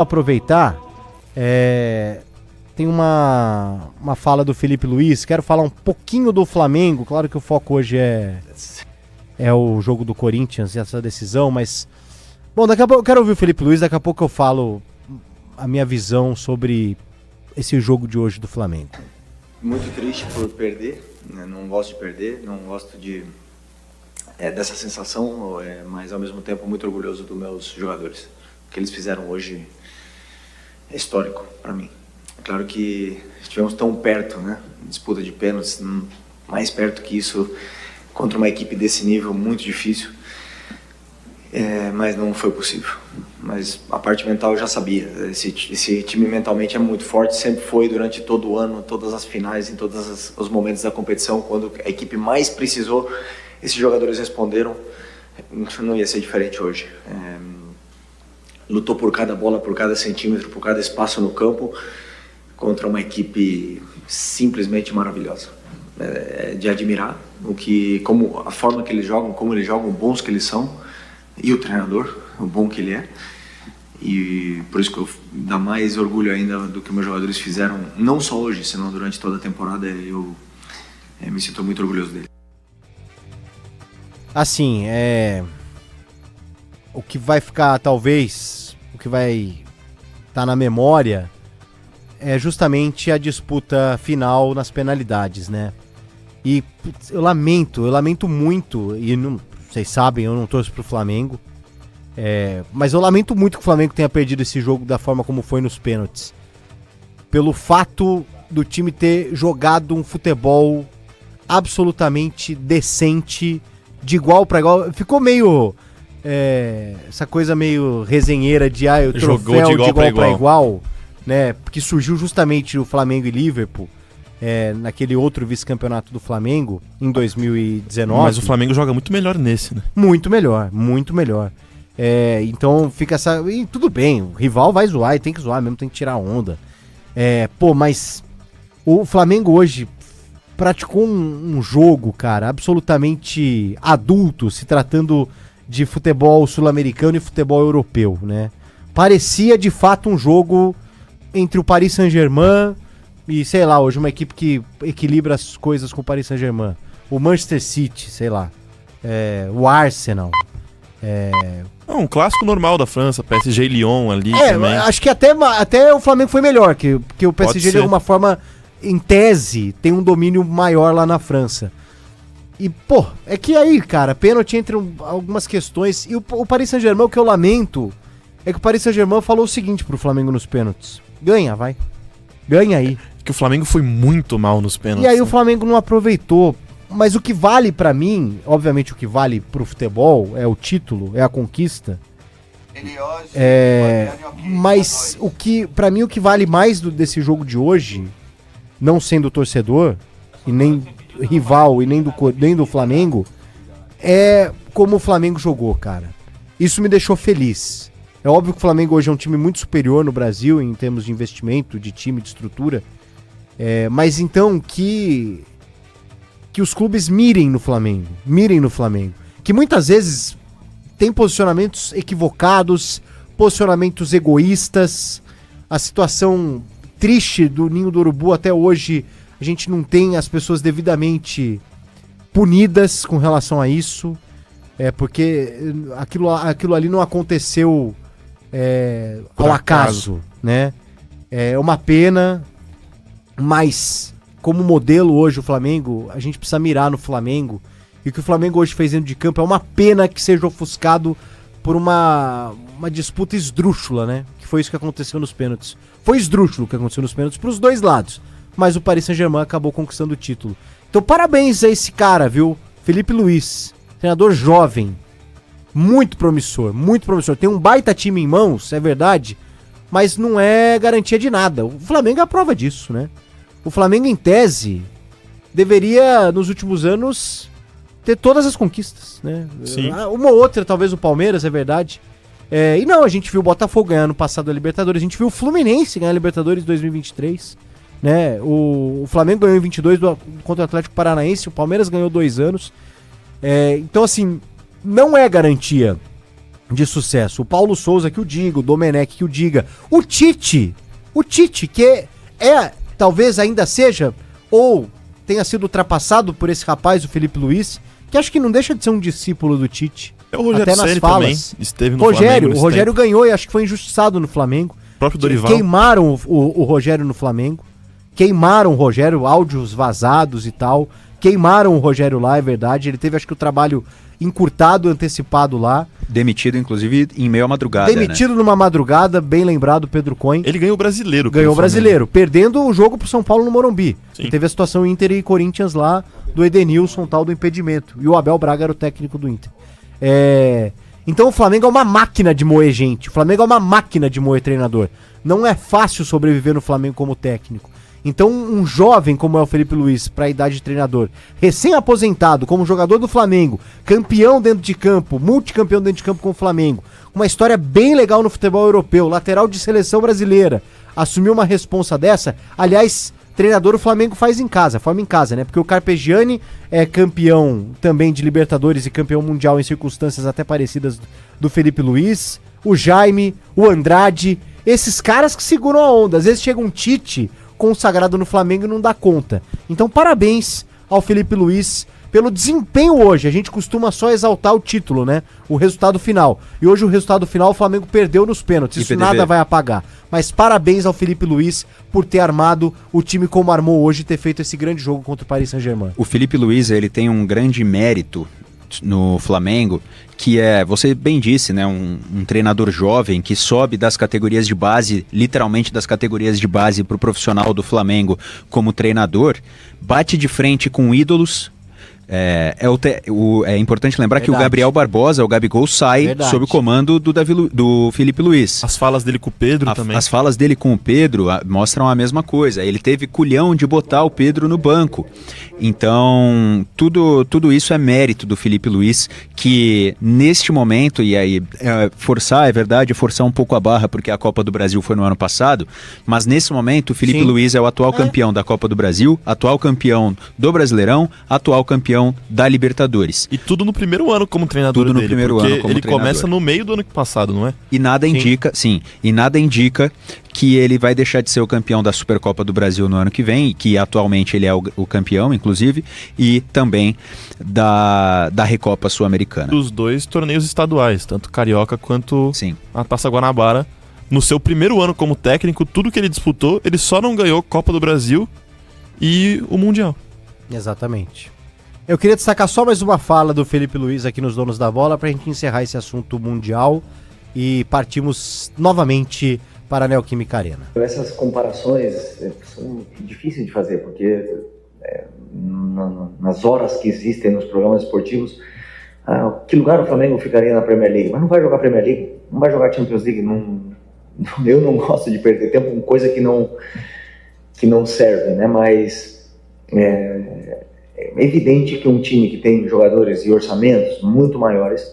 Aproveitar, tem uma fala do Felipe Luiz, quero falar um pouquinho do Flamengo, claro que o foco hoje é o jogo do Corinthians e essa decisão, mas, bom, daqui a pouco eu quero ouvir o Felipe Luiz, daqui a pouco eu falo a minha visão sobre esse jogo de hoje do Flamengo. Muito triste por perder, né? Não gosto de perder, não gosto dessa sensação, mas ao mesmo tempo muito orgulhoso dos meus jogadores. O que eles fizeram hoje é histórico para mim. É claro que estivemos tão perto, né? Disputa de pênaltis, mais perto que isso, contra uma equipe desse nível, muito difícil. Mas não foi possível. Mas a parte mental eu já sabia. Esse time mentalmente é muito forte, sempre foi durante todo o ano, todas as finais, em todos os momentos da competição, quando a equipe mais precisou, esses jogadores responderam. Não ia ser diferente hoje. Lutou por cada bola, por cada centímetro, por cada espaço no campo, contra uma equipe simplesmente maravilhosa. De admirar a forma que eles jogam, como eles jogam, bons que eles são, e o treinador, o bom que ele é. E por isso que eu dá mais orgulho ainda do que meus jogadores fizeram, não só hoje, senão durante toda a temporada. Eu me sinto muito orgulhoso dele. Assim, o que vai ficar, talvez, o que vai estar na memória é justamente a disputa final nas penalidades, né? E putz, eu lamento muito, e não, vocês sabem, eu não torço pro Flamengo, mas eu lamento muito que o Flamengo tenha perdido esse jogo da forma como foi nos pênaltis. Pelo fato do time ter jogado um futebol absolutamente decente, de igual para igual. Ficou meio... essa coisa meio resenheira de o troféu de igual para igual, né? Porque surgiu justamente o Flamengo e Liverpool, naquele outro vice-campeonato do Flamengo, em 2019. Mas o Flamengo joga muito melhor nesse, né? Muito melhor, muito melhor. Então fica essa... E tudo bem, o rival vai zoar e tem que zoar mesmo, tem que tirar onda. Mas o Flamengo hoje praticou um jogo, cara, absolutamente adulto, se tratando de futebol sul-americano e futebol europeu, né? Parecia de fato um jogo entre o Paris Saint-Germain e, sei lá, hoje uma equipe que equilibra as coisas com o Paris Saint-Germain. O Manchester City, sei lá. O Arsenal. Um clássico normal da França, PSG e Lyon ali também. Acho que até o Flamengo foi melhor, que o PSG de alguma forma, em tese, tem um domínio maior lá na França. E, pô, é que aí, cara, pênalti entre algumas questões. E o Paris Saint-Germain, o que eu lamento é que o Paris Saint-Germain falou o seguinte pro Flamengo nos pênaltis: ganha, vai. Ganha aí. Que o Flamengo foi muito mal nos pênaltis. E aí o Flamengo não aproveitou. Mas o que vale pra mim, obviamente o que vale pro futebol é o título, é a conquista. Mas pra mim o que vale mais desse jogo de hoje, não sendo torcedor, e nem rival, e nem do Flamengo, é como o Flamengo jogou, cara. Isso me deixou feliz. É óbvio que o Flamengo hoje é um time muito superior no Brasil em termos de investimento, de time, de estrutura. Mas então que os clubes mirem no Flamengo. Que muitas vezes tem posicionamentos equivocados, posicionamentos egoístas. A situação triste do Ninho do Urubu até hoje, a gente não tem as pessoas devidamente punidas com relação a isso. Porque aquilo ali não aconteceu ao acaso, né? É uma pena, mas como modelo hoje o Flamengo, a gente precisa mirar no Flamengo. E o que o Flamengo hoje fez dentro de campo é uma pena que seja ofuscado por uma disputa esdrúxula, né? Que foi isso que aconteceu nos pênaltis. Foi esdrúxulo o que aconteceu nos pênaltis pros dois lados. Mas o Paris Saint-Germain acabou conquistando o título. Então parabéns a esse cara, viu? Felipe Luiz, treinador jovem. Muito promissor, muito promissor. Tem um baita time em mãos, é verdade, mas não é garantia de nada. O Flamengo é a prova disso, né? O Flamengo, em tese, deveria, nos últimos anos, ter todas as conquistas, né? Sim. Uma ou outra, talvez o Palmeiras, é verdade. E não, a gente viu o Botafogo ganhar no passado a Libertadores, a gente viu o Fluminense ganhar a Libertadores em 2023, né? O Flamengo ganhou em 22 contra o Atlético Paranaense, o Palmeiras ganhou 2 anos. Então, assim, não é garantia de sucesso. O Paulo Souza que o diga, o Domenech que o diga. O Tite, que talvez ainda seja, ou tenha sido ultrapassado por esse rapaz, o Felipe Luiz, que acho que não deixa de ser um discípulo do Tite. É o Rogério até nas Ceni falas. também, esteve no Flamengo. O Rogério ganhou e acho que foi injustiçado no Flamengo. O próprio Dorival. Queimaram o Rogério no Flamengo. Queimaram o Rogério, áudios vazados e tal. Queimaram o Rogério lá, é verdade. Ele teve, acho que, o trabalho encurtado, antecipado lá. Demitido, inclusive, em meio à madrugada, Demitido numa madrugada, bem lembrado, Pedro Cohen. Ele ganhou o Brasileiro. Ganhou o Brasileiro, perdendo o jogo pro São Paulo no Morumbi. Teve a situação Inter e Corinthians lá, do Edenilson, tal, do impedimento. E o Abel Braga era o técnico do Inter. Então o Flamengo é uma máquina de moer gente. O Flamengo é uma máquina de moer treinador. Não é fácil sobreviver no Flamengo como técnico. Então um jovem como é o Felipe Luiz, para a idade de treinador, recém-aposentado como jogador do Flamengo, campeão dentro de campo, multicampeão dentro de campo com o Flamengo, uma história bem legal no futebol europeu, lateral de seleção brasileira, assumiu uma responsa dessa. Aliás, treinador o Flamengo faz em casa, forma em casa, né? Porque o Carpegiani é campeão também de Libertadores e campeão mundial em circunstâncias até parecidas do Felipe Luiz, o Jaime, o Andrade, esses caras que seguram a onda. Às vezes chega um Tite consagrado no Flamengo e não dá conta. Então parabéns ao Felipe Luiz pelo desempenho hoje. A gente costuma só exaltar o título, né? O resultado final. E hoje o resultado final o Flamengo perdeu nos pênaltis. Isso nada vai apagar. Mas parabéns ao Felipe Luiz por ter armado o time como armou hoje e ter feito esse grande jogo contra o Paris Saint-Germain. O Felipe Luiz, ele tem um grande mérito no Flamengo, que é, você bem disse, né, um treinador jovem que sobe das categorias de base, literalmente das categorias de base para o profissional do Flamengo como treinador, bate de frente com ídolos. É importante lembrar que o Gabriel Barbosa, o Gabigol, sai sob o comando do Felipe Luiz. As falas dele com o Pedro também. As falas dele com o Pedro mostram a mesma coisa. Ele teve culhão de botar o Pedro no banco. Então, tudo isso é mérito do Felipe Luiz, que neste momento, e aí forçar um pouco a barra, porque a Copa do Brasil foi no ano passado, mas nesse momento o Felipe Luiz é o atual campeão da Copa do Brasil, atual campeão do Brasileirão, atual campeão da Libertadores. E tudo no primeiro ano como treinador tudo no primeiro ano como ele treinador. Começa no meio do ano passado, não é? E nada indica que ele vai deixar de ser o campeão da Supercopa do Brasil no ano que vem, que atualmente ele é o campeão, inclusive, e também da Recopa Sul-Americana. Dos dois torneios estaduais, tanto Carioca quanto a Taça Guanabara. No seu primeiro ano como técnico, tudo que ele disputou, ele só não ganhou Copa do Brasil e o Mundial. Exatamente. Eu queria destacar só mais uma fala do Felipe Luiz aqui nos Donos da Bola para a gente encerrar esse assunto mundial e partimos novamente para a Neoquímica Arena. Essas comparações são difíceis de fazer, porque nas horas que existem nos programas esportivos, que lugar o Flamengo ficaria na Premier League? Mas não vai jogar Premier League, não vai jogar Champions League, eu não gosto de perder tempo com coisa que não serve, né? Mas é evidente que um time que tem jogadores e orçamentos muito maiores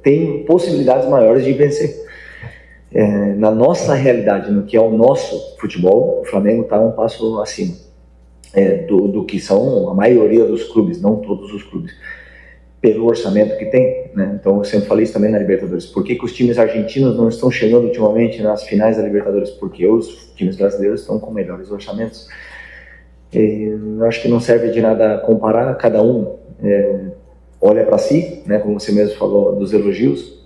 tem possibilidades maiores de vencer. Na nossa realidade, no que é o nosso futebol, o Flamengo está um passo acima do que são a maioria dos clubes, não todos os clubes, pelo orçamento que tem, né? Então eu sempre falei isso também na Libertadores. Por que os times argentinos não estão chegando ultimamente nas finais da Libertadores? Porque os times brasileiros estão com melhores orçamentos. Eu acho que não serve de nada comparar, cada um olha para si, né, como você mesmo falou dos elogios.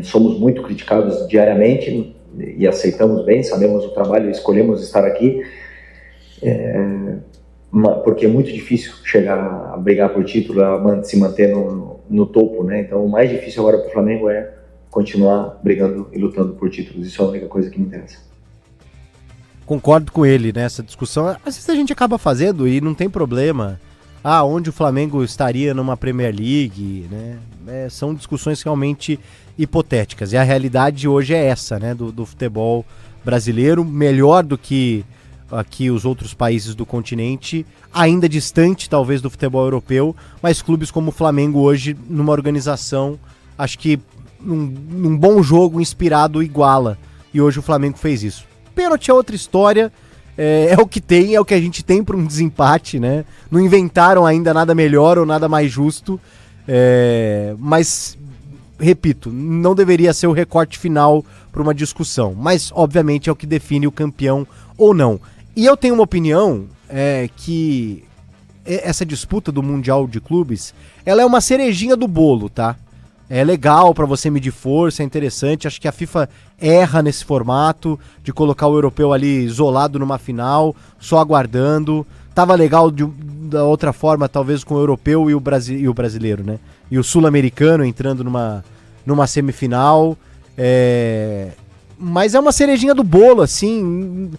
Somos muito criticados diariamente e aceitamos bem, sabemos o trabalho e escolhemos estar aqui, porque é muito difícil chegar a brigar por título, a se manter no topo, né? Então o mais difícil agora para o Flamengo é continuar brigando e lutando por títulos. Isso é a única coisa que me interessa. Concordo com ele nessa discussão. Às vezes a gente acaba fazendo e não tem problema. Onde o Flamengo estaria numa Premier League, né? São discussões realmente hipotéticas. E a realidade hoje é essa, né? Do futebol brasileiro, melhor do que aqui os outros países do continente, ainda distante talvez do futebol europeu, mas clubes como o Flamengo hoje, numa organização, acho que num bom jogo inspirado iguala. E hoje o Flamengo fez isso. Pênalti é outra história, é o que tem, é o que a gente tem para um desempate, né? Não inventaram ainda nada melhor ou nada mais justo, mas repito, não deveria ser o recorte final para uma discussão, mas obviamente é o que define o campeão ou não. E eu tenho uma opinião que essa disputa do Mundial de Clubes, ela é uma cerejinha do bolo, tá? É legal para você medir força, é interessante. Acho que a FIFA erra nesse formato de colocar o europeu ali isolado numa final, só aguardando. Tava legal da outra forma, talvez com o europeu e o brasileiro, né? E o sul-americano entrando numa semifinal. Mas é uma cerejinha do bolo, assim.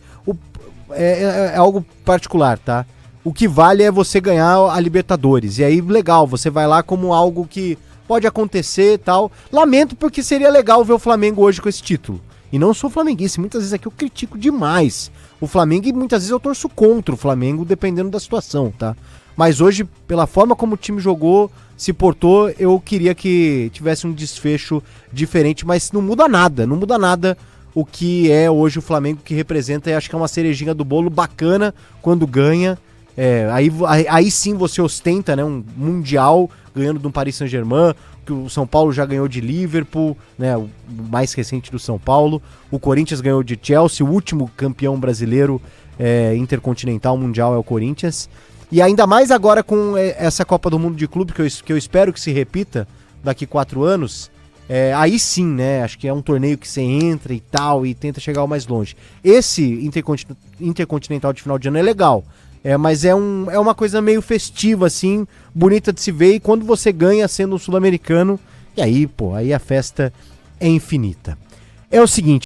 É algo particular, tá? O que vale é você ganhar a Libertadores. E aí, legal, você vai lá como algo que pode acontecer e tal. Lamento porque seria legal ver o Flamengo hoje com esse título. E não sou flamenguista, muitas vezes aqui eu critico demais o Flamengo e muitas vezes eu torço contra o Flamengo, dependendo da situação, tá? Mas hoje, pela forma como o time jogou, se portou, eu queria que tivesse um desfecho diferente, mas não muda nada o que é hoje o Flamengo que representa, e acho que é uma cerejinha do bolo bacana quando ganha. Aí sim você ostenta, né, um Mundial ganhando de um Paris Saint-Germain, que o São Paulo já ganhou de Liverpool, né, o mais recente do São Paulo, o Corinthians ganhou de Chelsea, o último campeão brasileiro intercontinental mundial é o Corinthians, e ainda mais agora com essa Copa do Mundo de Clube, que eu espero que se repita daqui 4 anos, aí sim, né, acho que é um torneio que você entra e tal, e tenta chegar o mais longe. Esse intercontinental de final de ano é legal, mas é uma coisa meio festiva, assim, bonita de se ver, e quando você ganha sendo um sul-americano, e aí, aí a festa é infinita. É o seguinte,